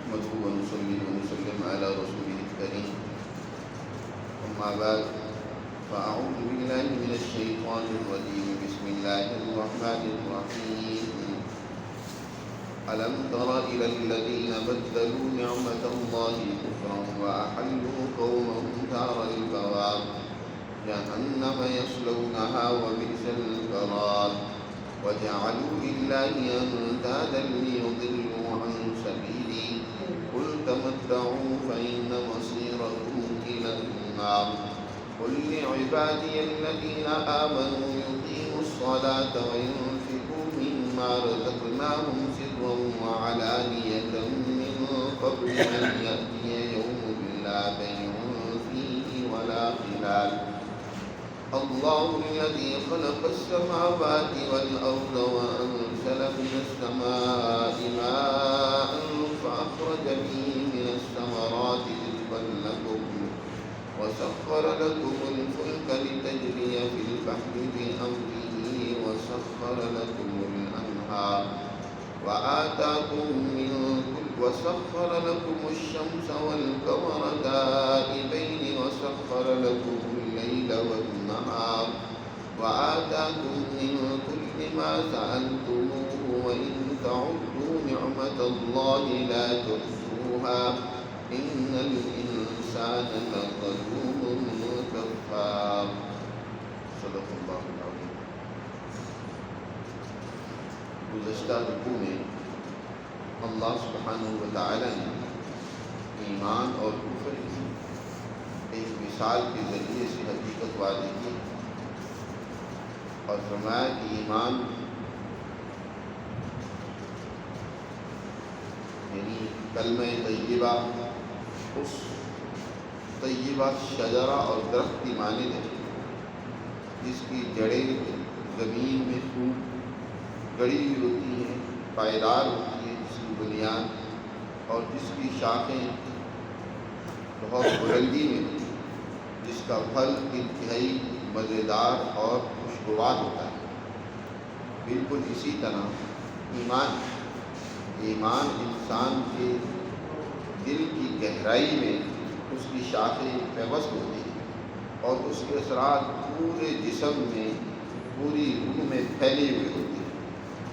نحمده ونصلي ونسلم على رسوله الكريم أما بعد فأعوذ بالله من الشيطان الرجيم بسم الله الرحمن الرحيم ألم تر إلى الذين بدلوا نعمة الله كفرا وأحلوا قومهم دار البوار جهنم يصلونها وبئس القرار وجعلوا لله أندادا ليضلوا عن سبيله قل تمتعوا فإن مصيركم إلى النار قل لعبادي الذين آمنوا يقيموا الصلاة وينفقوا مما رزقناهم سرا وعلانية من قبل أن يأتي يوم لا بيع فيه ولا خلال الله الذي خلق السماوات والأرض وأنزل من السماء ماء فأخرج به من الثمرات رزقا لكم وسخر لكم الفلك لتجري في البحر بأمره وسخر لكم الأنهار وسخر لكم الشمس والقمر دائبين وسخر لكم الليل والنهار وآتاكم من كل ما سألتموه وإن تعدوا نعمة الله لا تحصوها إن الإنسان لظلوم كفار صدق اللہ العظیم۔ گزشتہ رکوع میں اللہ سبحانہ و تعالی نے ایمان اور کفر کی ایک مثال کے ذریعے سے حقیقت واضح کی اور فرمایا کہ ایمان یعنی کلمہ طیبہ اس طیبہ شجرہ اور درخت کی مانند ہے جس کی جڑیں زمین میں خوب گڑی ہوئی ہوتی ہیں، پائیدار ہوتی ہے، جس کی بنیاد اور جس کی شاخیں بہت بلندی میں ہوتی ہیں، جس کا پھل انتہائی مزیدار اور خوشگوار ہوتا ہے۔ بالکل اسی طرح ایمان انسان کے دل کی گہرائی میں اس کی شاخیں پیوست ہوتی ہیں اور اس کے اثرات پورے جسم میں، پوری روح میں پھیلے ہوئے ہوتے ہیں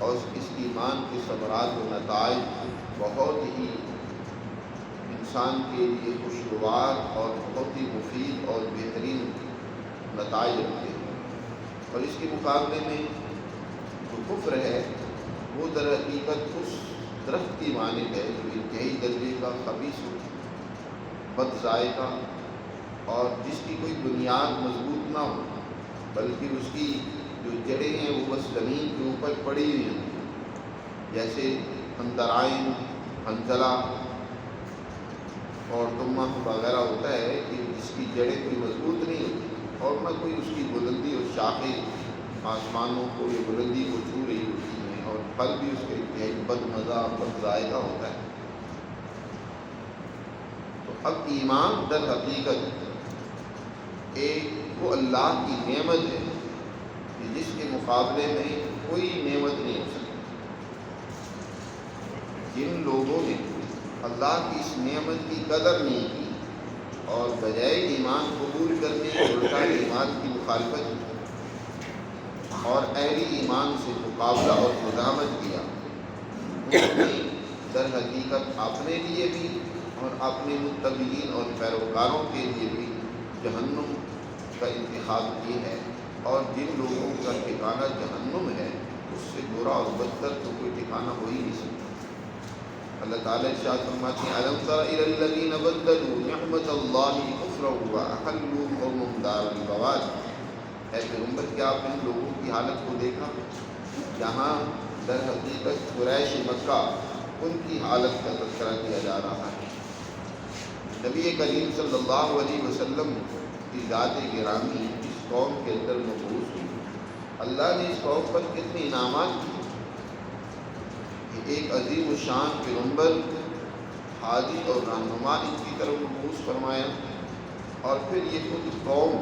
اور اس ایمان کے ثمرات و نتائج بہت ہی انسان کے لیے خوشگوار اور بہت ہی مفید اور بہترین نتائج رکھتے ہیں۔ اور اس کے مقابلے میں جو کفر ہے وہ در حقیقت اس درخت کی مانند ہے جو انتہائی درجے کا خبیث بد ذائقہ اور جس کی کوئی بنیاد مضبوط نہ ہو، بلکہ اس کی جو جڑیں ہیں وہ بس زمین کے اوپر پڑی ہوئی ہیں، جیسے اندرائن، حنظلہ اور تمہ وغیرہ ہوتا ہے کہ جس کی جڑیں کوئی مضبوط نہیں ہوتی اور نہ کوئی اس کی بلندی اور شاخیں آسمانوں کو یہ بلندی کو چھو رہی ہوتی ہیں، اور پھل بھی اس کے انتہائی بد مزہ بد ذائقہ ہوتا ہے۔ تو اب ایمان در حقیقت ایک وہ اللہ کی نعمت ہے کہ جس کے مقابلے میں کوئی نعمت نہیں ہو سکتی۔ جن لوگوں نے اللہ کی اس نعمت کی قدر نہیں کی اور بجائے ایمان قبول کرنے کے الٹا ایمان کی مخالفت کی اور اہل ایمان سے مقابلہ اور مزاحمت کیا، انہوں نے در حقیقت اپنے لیے بھی اور اپنے متبعین اور پیروکاروں کے لیے بھی جہنم کا انتخاب کی ہے، اور جن لوگوں کا ٹھکانہ جہنم ہے اس سے برا اور بدتر تو کوئی ٹھکانہ ہو ہی نہیں سکتا۔ اللہ تعالیٰ ارشاد فرماتے ہیں أَلَمْ تَرَ إِلَى الَّذِينَ بَدَّلُوا نِعْمَةَ اللَّهِ كُفْرًا وَأَحَلُّوا قَوْمَهُمْ دَارَ الْبَوَارِ۔ اے پیغمبر، کیا آپ نے ان لوگوں کی حالت کو دیکھا جہاں در حقیقت قریش مکہ ان کی حالت کا تذکرہ کیا جا رہا ہے۔ نبی کریم صلی اللہ علیہ وسلم کی ذات گرامی اس قوم کے اندر مبعوث ہوئی، اللہ نے اس قوم پر کتنے انعامات کیے کہ ایک عظیم الشان پیغمبر، ہادی اور رہنما ان کی طرف مبعوث فرمایا، اور پھر یہ خود قوم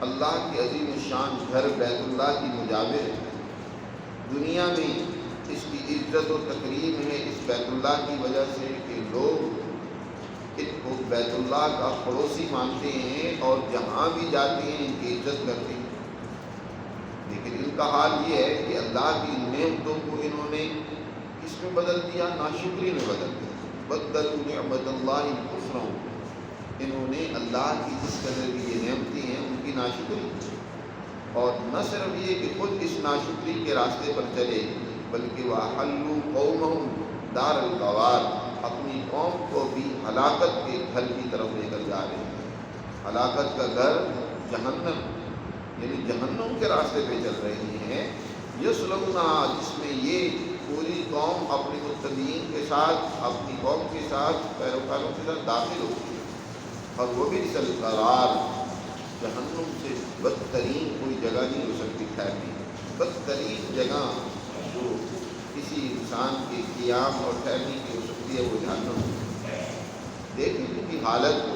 اللہ کے عظیم الشان گھر بیت اللہ کی مجاور ہے، دنیا میں اس کی عزت و تکریم ہے اس بیت اللہ کی وجہ سے کہ لوگ ان کو بیت اللہ کا پڑوسی مانتے ہیں اور جہاں بھی جاتے ہیں ان کی عزت کرتے ہیں۔ لیکن ان کا حال یہ ہے کہ اللہ کی نعمتوں کو انہوں نے کس میں بدل دیا؟ ناشکری میں بدل دیا۔ بدلوا نعمت اللہ کفرا، انہوں نے اللہ کی جس قدر کی یہ نعمتیں ہیں ان کی ناشکری، اور نہ صرف یہ کہ خود اس ناشکری کے راستے پر چلے بلکہ وَأَحَلُّوا قَوْمَهُمْ دار القوار، اپنی قوم کو بھی ہلاکت کے گھر کی طرف لے کر جا رہے ہیں۔ ہلاکت کا گھر جہنم، یعنی جہنم کے راستے پہ چل رہی ہیں۔ یصلونها، جس میں یہ پوری قوم اپنی متبعین کے ساتھ، اپنی قوم کے ساتھ، پیروکاروں کے ساتھ داخل ہوتی ہے، اور وہ بھی بئس القرار، جہنم سے بدترین کوئی جگہ نہیں ہو سکتی ٹھہرنے، بدترین جگہ جو کسی انسان کے قیام اور ٹھہرنے کی ہو سکتی ہے وہ جہنم۔ دیکھیں ان کی حالت کو،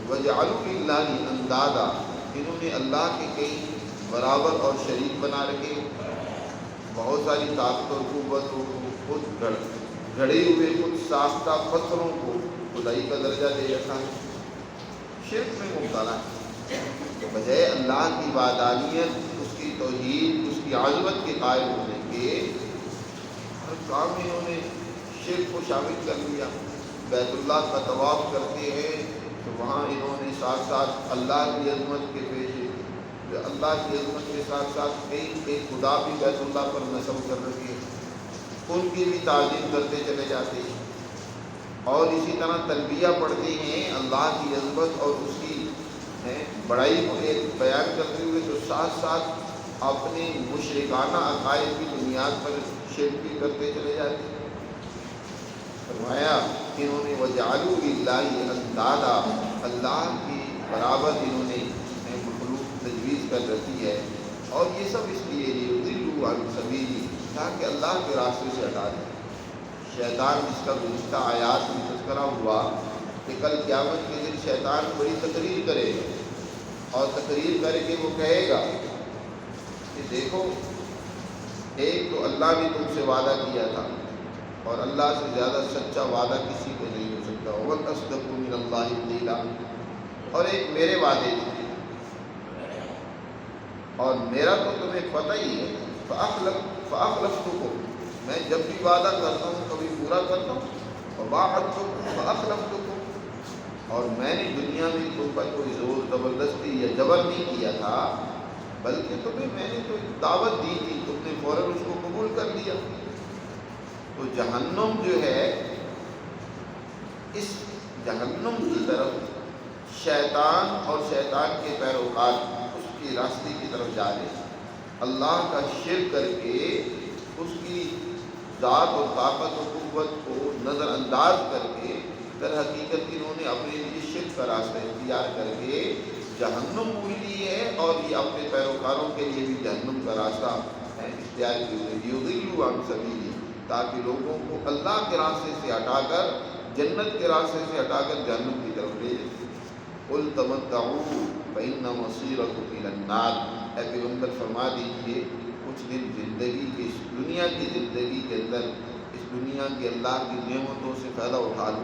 وَجَعَلُوا لِلَّهِ أَندَادًا، انہوں نے اللہ کے کئی برابر اور شریک بنا رکھے، بہت ساری طاقت اور قوت کو خود گھڑے ہوئے خود ساختہ پتھروں کو خدائی کا درجہ دے رکھا ہے، شرک میں مبتلا ہے۔ بجائے اللہ کی وحدانیت، اس کی توحید، اس کی عظمت کے قائل ہونے کے، ہر کام میں انہوں نے شرک کو شامل کر لیا۔ بیت اللہ کا طواف کرتے ہیں تو وہاں انہوں نے ساتھ ساتھ اللہ کی عظمت کے پیش، اللہ کی عظمت کے ساتھ ساتھ کئی خدا بھی بیت اللہ پر نصب کر رکھے، ان کی بھی تعظیم کرتے چلے جاتے ہیں، اور اسی طرح تلبیہ پڑھتے ہیں اللہ کی عظمت اور اس کی بڑائی کو ایک بیان کرتے ہوئے، تو ساتھ ساتھ اپنے مشرکانہ عقائد کی بنیاد پر شرک بھی کرتے چلے جاتے ہیں۔ فرمایا انہوں نے وَجَعَلُوا لِلَّهِ أَندَادًا، اللہ کی برابر انہوں نے مخلوق تجویز کر رکھی ہے، اور یہ سب اس لیے لِيُضِلُّوا عَن سَبِيلِهِ، تاکہ اللہ کے راستے سے ہٹا دیں۔ شیطان، جس کا گزشتہ آیات میں تذکرہ ہوا کہ کل قیامت کے دن شیطان بڑی تقریر کرے گا، اور تقریر کر کے وہ کہے گا کہ دیکھو، ایک تو اللہ نے تم سے وعدہ کیا تھا، اور اللہ سے زیادہ سچا وعدہ کسی کو نہیں ہو سکتا، وَأَصْدَقُ مِنَ اللَّهِ قِيلًا، اور ایک میرے وعدے تھے، اور میرا تو تمہیں پتہ ہی ہے، فَأَخْلَفْتُكُمْ، میں جب بھی وعدہ کرتا ہوں کبھی پورا کرتا ہوں، وَوَعَدتُّكُمْ فَأَخْلَفْتُكُمْ، اور میں نے دنیا میں تم پر کوئی زور زبردستی یا جبر نہیں کیا تھا، بلکہ تمہیں میں نے تو دعوت دی تھی، تم نے فوراً اس کو قبول کر لیا۔ تو جہنم جو ہے، اس جہنم کی طرف شیطان اور شیطان کے پیروکار اس کے راستے کی طرف جا رہے ہیں، اللہ کا شرک کر کے اس کی ذات اور طاقت و قوت کو نظر انداز کر کے، در حقیقت انہوں نے اپنے لیے شرک کا راستہ اختیار کر کے جہنم پوری لی ہے، اور یہ اپنے پیروکاروں کے لیے بھی جہنم کا راستہ اختیار کیے، لِيُضِلُّوا عَن سَبِيلِهِ، تاکہ لوگوں کو اللہ کے راستے سے ہٹا کر، جنت کے راستے سے ہٹا کر جہنم کی طرف لے جائے۔ قُلْ تَمَتَّعُوا فَإِنَّ مَصِيرَكُمْ إِلَى النَّارِ، اے پیغمبر فرما دیجیے کچھ دن زندگی کی، اس دنیا کی زندگی کے اندر، اس دنیا کی اللہ کی نعمتوں سے فائدہ اٹھا لو۔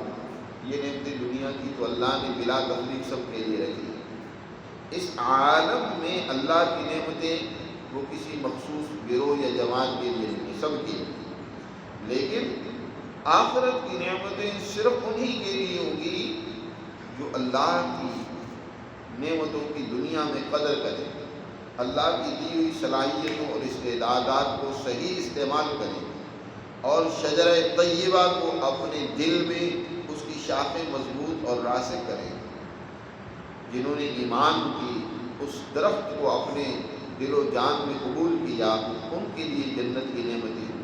یہ نعمتیں دنیا کی تو اللہ نے بلا تفریق سب کے لیے رکھی ہیں۔ اس عالم میں اللہ کی نعمتیں وہ کسی مخصوص گروہ یا جماعت کے لیے نہیں، سب کے لیے، لیکن آخرت کی نعمتیں صرف انہی کے لیے ہوں گی جو اللہ کی نعمتوں کی دنیا میں قدر کریں، اللہ کی دی ہوئی صلاحیتوں اور استعدادات کو صحیح استعمال کریں، اور شجرہ طیبہ کو اپنے دل میں اس کی شاخیں مضبوط اور راسخ کریں۔ جنہوں نے ایمان کی، اس درخت کو اپنے دل و جان میں قبول کیا، ان کے لیے جنت کی نعمتیں۔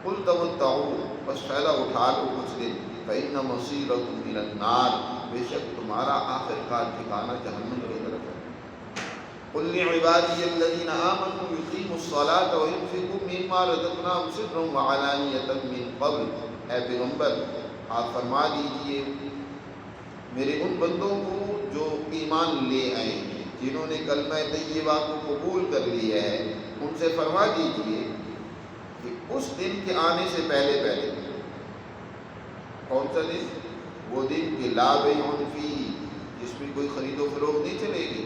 قُلْ تَمَتَّعُوا، بس فائدہ اٹھا لو کچھ دن، فَإِنَّ مَصِيرَكُمْ إِلَى النَّارِ، بے شک تمہارا آخر کار ٹھکانہ جہنم کی طرف ہے۔ قُلْ لِعِبَادِيَ الَّذِينَ آمَنُوا يُقِيمُوا الصَّلَاةَ وَيُنْفِقُوا مِمَّا رَزَقْنَاهُمْ سِرًّا وَعَلَانِيَةً مِّن قَبْلُ، اے پیغمبر آپ فرما دیجئے میرے ان بندوں کو جو ایمان لے آئے ہیں، جنہوں نے کلمہ طیبہ کو قبول کر لیا ہے، ان سے فرما دیجئے کہ اس دن کے آنے سے پہلے پہلے، کون سا دن؟ وہ دن کہ لا بیع فیہ، جس میں کوئی خرید و فروخت نہیں چلے گی۔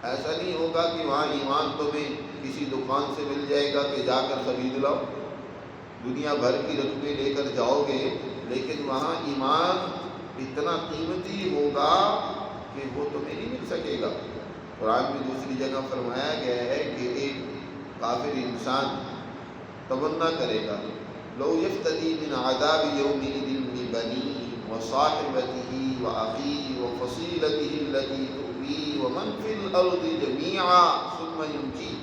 ایسا نہیں ہوگا کہ وہاں ایمان تمہیں کسی دکان سے مل جائے گا کہ جا کر خرید لاؤ، دنیا بھر کی رقمیں لے کر جاؤ گے، لیکن وہاں ایمان اتنا قیمتی ہوگا کہ وہ تمہیں نہیں مل سکے گا۔ قرآن میں دوسری جگہ فرمایا گیا ہے کہ ایک کافر انسان تمنا کرے گا، لو یفتدی من عذاب یومئذ ببنیہ وصاحبتہ واخیہ وفصیلتہ التی تؤویہ ومن فی الارض جمیعا ثم ینجیہ۔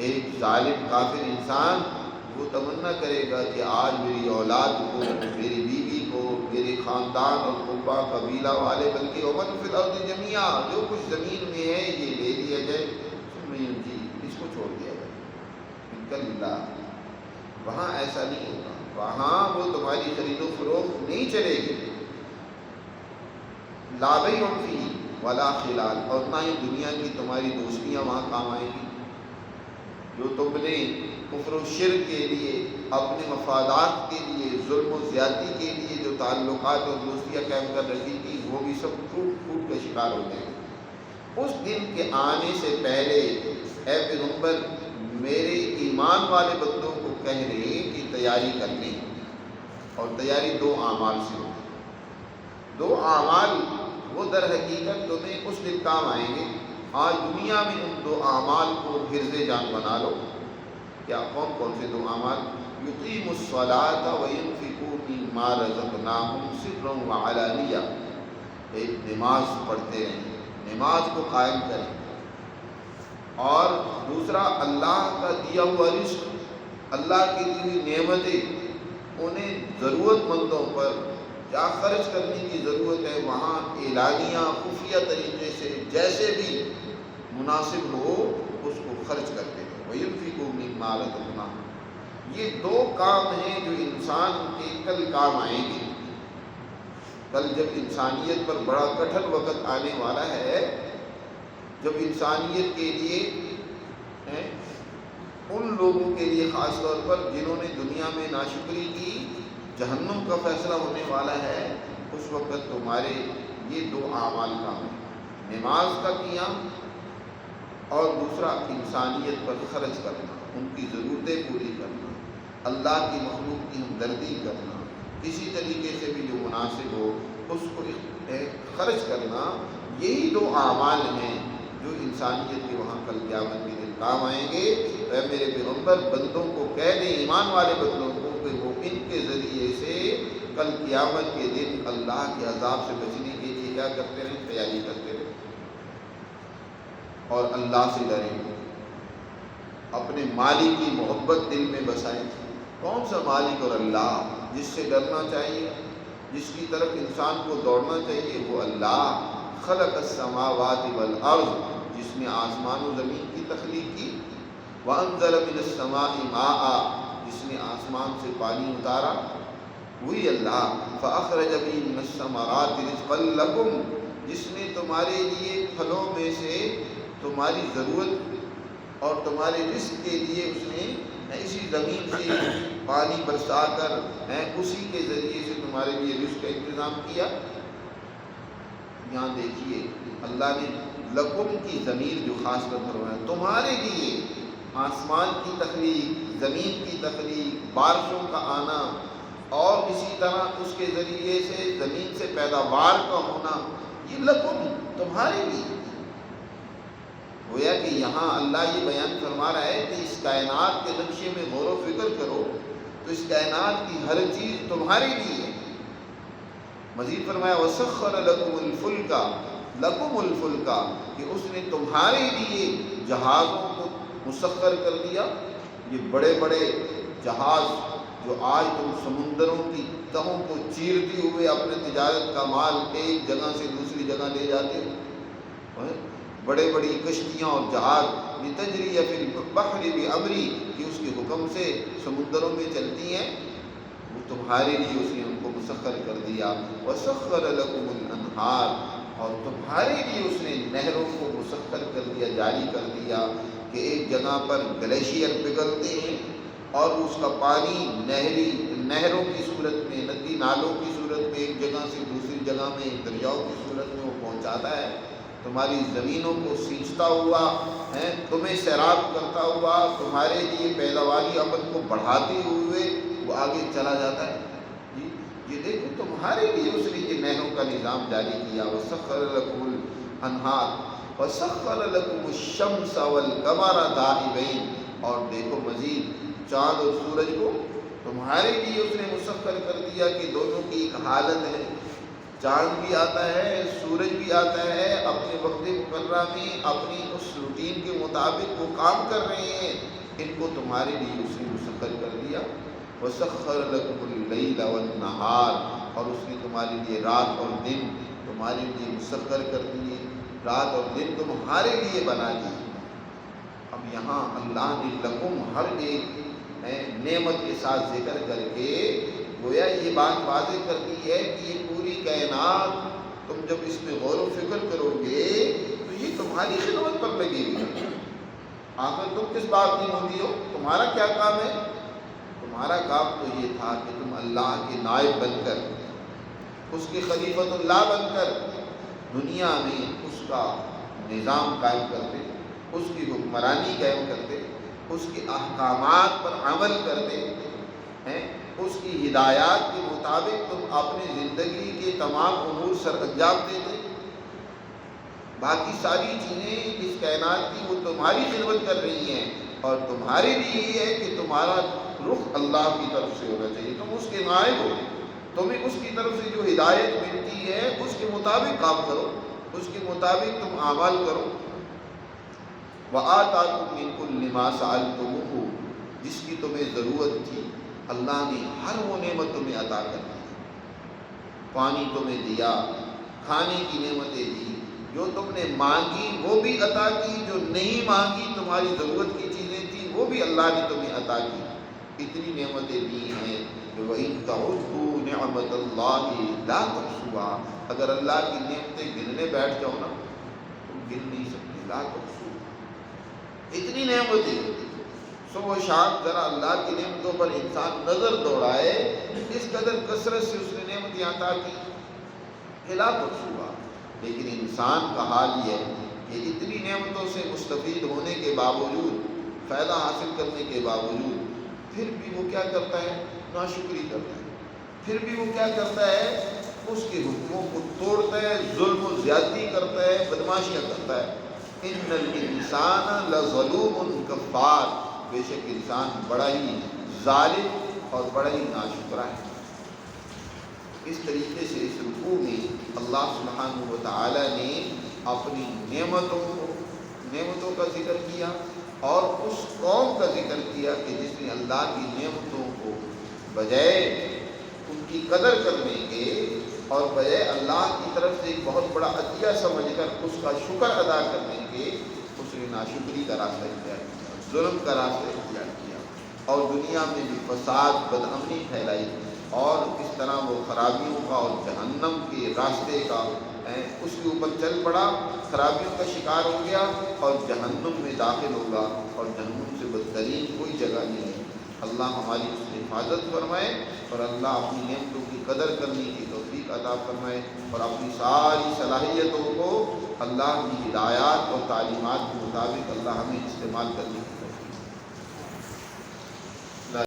ایک ظالم کافر انسان وہ تمنا کرے گا کہ آج میری اولاد کو، میری بیوی کو، میرے خاندان اور قربا قبیلہ والے، بلکہ ومن فی الارض جمیعا، جو کچھ زمین میں ہے یہ لے لیا جائے، ثم ینجیہ، اس کو چھوڑ دیا جائے۔ کلا، وہاں ایسا نہیں ہوگا، وہاں وہ تمہاری خرید و فروخت نہیں چلے گی۔ لا بیع فیہ ولا خلال، اور نہ ہی دنیا کی تمہاری دوستیاں وہاں کام آئیں گی۔ جو تم نے کفر و شرک کے لیے، اپنے مفادات کے لیے، ظلم و زیادتی کے لیے جو تعلقات اور دوستیاں قائم کر رکھی تھی، وہ بھی سب ٹوٹ پھوٹ کا شکار ہو جائیں گے۔ اس دن کے آنے سے پہلے اے پیغمبر میرے ایمان والے بندوں کو کہہ رہے کہ تیاری کر لیں، اور تیاری دو اعمال سے ہو۔ دو اعمال وہ در حقیقت تمہیں اس دن کام آئیں گے۔ آج دنیا میں ان دو اعمال کو حرز جان بنا لو۔ کیا؟ کون کون سے دو اعمال؟ یقیم الصلاۃ وینفقوا مما رزقناہم سرا وعلانیہ، ایک نماز پڑھتے رہیں، نماز کو قائم کریں، اور دوسرا اللہ کا دیا ہوا رزق، اللہ کی دی ہوئی نعمتیں، انہیں ضرورت مندوں پر کیا خرچ کرنے کی ضرورت ہے، وہاں اعلانیہ خفیہ طریقے سے جیسے بھی مناسب ہو اس کو خرچ کرتے ہیں۔ وَيُنْفِقُوا مِمَّا رَزَقْنَاهُمْ، یہ دو کام ہیں جو انسان کے کل کام آئیں گے۔ کل جب انسانیت پر بڑا کٹھن وقت آنے والا ہے، جب انسانیت کے لیے، ان لوگوں کے لیے خاص طور پر جنہوں نے دنیا میں ناشکری کی، جہنم کا فیصلہ ہونے والا ہے، اس وقت تمہارے یہ دو اعمال کام ہیں، نماز کا قیام اور دوسرا انسانیت پر خرچ کرنا، ان کی ضرورتیں پوری کرنا، اللہ کی مخلوق کی ہمدردی کرنا، کسی طریقے سے بھی جو مناسب ہو اس کو خرچ کرنا۔ یہی دو اعمال ہیں جو انسانیت کے وہاں کل قیامت کے دن کام آئیں گے۔ اے میرے پیغمبر بندوں کو کہہ دیں، ایمان والے بندوں کو، کہ وہ ان کے ذریعے سے کل قیامت کے دن اللہ کے عذاب سے بچنے کے لیے کیا کرتے رہیں؟ تیاری کرتے رہیں، اور اللہ سے ڈریں، اپنے مالک کی محبت دل میں بسائیں۔ کون سا مالک؟ اور اللہ جس سے ڈرنا چاہیے، جس کی طرف انسان کو دوڑنا چاہیے، وہ اللہ۔ خلق السماوات والارض، جس نے آسمان و زمین کی تخلیق کی۔ وانزل من السماء ماء، جس نے آسمان سے پانی اتارا، وہی اللہ۔ فاخرج به من الثمرات رزقا لكم، جس نے تمہارے لیے پھلوں میں سے تمہاری ضرورت اور تمہارے رزق کے لیے اس نے اسی زمین سے پانی برسا کر اسی کے ذریعے سے تمہارے لیے رزق کا انتظام کیا۔ یہاں دیکھیے اللہ نے لکم کی ضمیر جو خاص کر فرمایا، تمہارے لیے آسمان کی تخلیق، زمین کی تخلیق، بارشوں کا آنا، اور اسی طرح اس کے ذریعے سے زمین سے پیداوار کا ہونا، یہ لکم تمہارے لیے۔ گویا کہ یہاں اللہ یہ بیان فرما رہا ہے کہ اس کائنات کے نقشے میں غور و فکر کرو تو اس کائنات کی ہر چیز تمہارے لیے ہے۔ مزید فرمایا وَسَخَّرَ لَكُمُ الْفُلْكَ، لَكُمُ الْفُلْكَ، کہ اس نے تمہارے لیے جہازوں کو مسخر کر دیا۔ یہ بڑے بڑے جہاز جو آج تم سمندروں کی تہوں کو چیرتے ہوئے اپنے تجارت کا مال ایک جگہ سے دوسری جگہ لے جاتے ہو، بڑے بڑی کشتیاں اور جہاز، لِتَجْرِيَ فِي الْبَحْرِ بِأَمْرِهِ، کہ اس کے حکم سے سمندروں میں چلتی ہیں، وہ تمہارے لیے اس نے ان کو مسخر کر دیا۔ وَسَخَّرَ لَكُمُ الْأَنْهَارَ، اور تمہارے لیے اس نے نہروں کو مسخر کر دیا، جاری کر دیا، کہ ایک جگہ پر گلیشیئر پگھلتے ہیں اور اس کا پانی نہروں کی صورت میں، ندی نالوں کی صورت میں ایک جگہ سے دوسری جگہ میں دریاؤں کی صورت میں وہ پہنچاتا ہے، تمہاری زمینوں کو سینچتا ہوا ہے، تمہیں سیراب کرتا ہوا، تمہارے لیے پیداواری عمل کو بڑھاتے ہوئے وہ آگے چلا جاتا ہے۔ جی یہ دیکھو تمہارے لیے اس نے یہ نہروں کا نظام جاری کیا، وَسَخَّرَ لَكُمُ الْأَنْهَارَ وَسَخَّرَ لَكُمُ الشَّمْسَ وَالْقَمَرَ دَائِبَيْنِ، اور دیکھو مزید چاند اور سورج کو تمہارے لیے اس نے مسخر کر دیا کہ دونوں کی ایک حالت ہے، چاند بھی آتا ہے، سورج بھی آتا ہے، اپنے وقت مقررہ میں اپنی اس روٹین کے مطابق وہ کام کر رہے ہیں، ان کو تمہارے لیے اس نے مسخر کر دیا۔ وَسَخَّرَ لَكُمُ اللَّيْلَ وَالنَّهَارَ، اور اس نے تمہارے لیے رات اور دن تمہارے لیے مسخر کر دیے، رات اور دن تمہارے لیے بنا دیے۔ اب یہاں اللہ نے لکم ہر ایک نعمت کے ساتھ ذکر کر کے گویا یہ بات واضح کرتی ہے کہ یہ پوری کائنات تم جب اس میں غور و فکر کرو گے تو یہ تمہاری خدمت پر لگے گی۔ آخر تم کس بات کی ہوتی ہو؟ تمہارا کیا کام ہے؟ تمہارا کام تو یہ تھا کہ تم اللہ کے نائب بن کر، اس کے خلیفۃ اللہ بن کر دنیا میں اس کا نظام قائم کرتے، اس کی حکمرانی قائم کرتے، اس کے احکامات پر عمل کرتے ہیں، اس کی ہدایات کے مطابق تم اپنی زندگی کے تمام امور سر انجام دیتے۔ باقی ساری چیزیں اس کائنات کی وہ تمہاری خدمت کر رہی ہیں، اور تمہارے لیے یہ ہے کہ تمہارا رخ اللہ کی طرف سے ہونا چاہیے، تم اس کے نائب ہو، تمہیں اس کی طرف سے جو ہدایت ملتی ہے اس کے مطابق کام کرو، اس کے مطابق تم اعمال کرو۔ وَآتَاكُم مِّن كُلِّ مَا سَأَلْتُمُوهُ، جس کی تمہیں ضرورت تھی اللہ نے ہر وہ نعمت تمہیں عطا کر دی، پانی تمہیں دیا، کھانے کی نعمتیں دی، جو تم نے مانگی وہ بھی عطا کی، جو نہیں مانگی تمہاری ضرورت کی چیزیں تھیں وہ بھی اللہ نے تمہیں عطا کی، اتنی نعمتیں دی ہیں کہ وَإِن تَعُدُّوا نِعْمَتَ اللَّهِ لَا تُحْصُوهَا، اگر اللہ کی نعمتیں گننے بیٹھ جاؤ نا تم گن نہیں سکتے، لا تحصوها، اتنی نعمتیں۔ صبح و شام ذرا اللہ کی نعمتوں پر انسان نظر دوڑائے، اس قدر کثرت سے اس نے نعمتیں عطا کی، لا تحصوها، لیکن انسان کا حال یہ ہے کہ اتنی نعمتوں سے مستفید ہونے کے باوجود، فائدہ حاصل کرنے کے باوجود پھر بھی وہ کیا کرتا ہے؟ ناشکری کرتا ہے، پھر بھی وہ کیا کرتا ہے؟ اس کے حکموں کو توڑتا ہے، ظلم و زیادتی کرتا ہے، بدماشیاں کرتا ہے۔ ان الانسان لظلوم کفار، بے شک انسان بڑا ہی ظالم اور بڑا ہی ناشکرا ہے۔ اس طریقے سے اس رکوع میں اللہ سبحانہ و تعالی نے اپنی نعمتوں کا ذکر کیا اور اس قوم کا ذکر کیا کہ جس نے اللہ کی نعمتوں کو بجائے ان کی قدر کرنے کے اور بجائے اللہ کی طرف سے ایک بہت بڑا عطیہ سمجھ کر اس کا شکر ادا کرنے کے اس نے ناشکری کا راستہ اختیار کیا، ظلم کا راستہ اختیار کیا، اور دنیا میں بھی فساد، بدامنی پھیلائی، اور اس طرح وہ خرابیوں کا اور جہنم کے راستے کا اس کے اوپر چل پڑا، خرابیوں کا شکار ہو گیا اور جہنم میں داخل ہوگا، اور جہنم سے بدترین کوئی جگہ نہیں ہے۔ اللہ ہماری اس کی حفاظت فرمائے اور اللہ اپنی نعمتوں کی قدر کرنے کی توفیق عطا فرمائے، اور اپنی ساری صلاحیتوں کو اللہ کی ہدایات اور تعلیمات کے مطابق اللہ ہمیں استعمال کرنے کی